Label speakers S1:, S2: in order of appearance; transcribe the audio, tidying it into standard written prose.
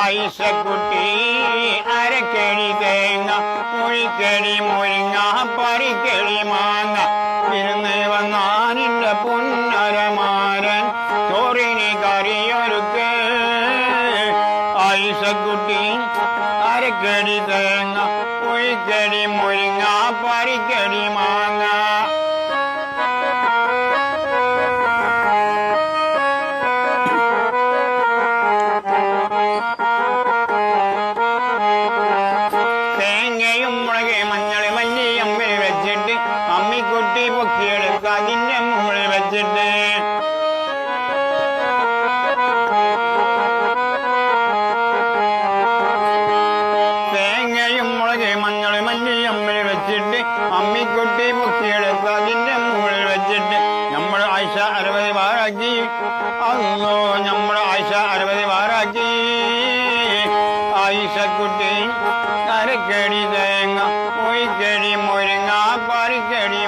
S1: ഐസക്കുട്ടി അരക്കടി തേങ്ങ മുഴിക്കടി മുരിങ്ങ പരിക്കടി മാങ്ങ വിരുന്ന് വന്നാനിന്റെ പുന്നരമാരൻ ചോറിന് കറിയൊരുക്ക് ഐസക്കുട്ടി അരക്കടി തേങ്ങ മുഴിക്കടി മുരിങ്ങ പരിക്കടി മാങ്ങ അമ്മിക്കുട്ടി പൊക്കിയെടുക്ക അതിന്റെ മുകളിൽ വെച്ചിട്ട് തേങ്ങയും മുളക് മഞ്ഞൾ മല്ലി അമ്മിൽ വെച്ചിട്ട് അമ്മിക്കുട്ടി പൊക്കിയെടുക്ക അതിന്റെ മുകളിൽ വെച്ചിട്ട് നമ്മൾ ആയിഷ 60 വാറാക്കി അല്ലോ നമ്മൾ ആയിഷ 60 വാറാക്കി ആയിഷക്കുട്ടി അരക്കടി തേങ്ങ മുഴിക്കടി മുരിങ്ങ പരിക്കടി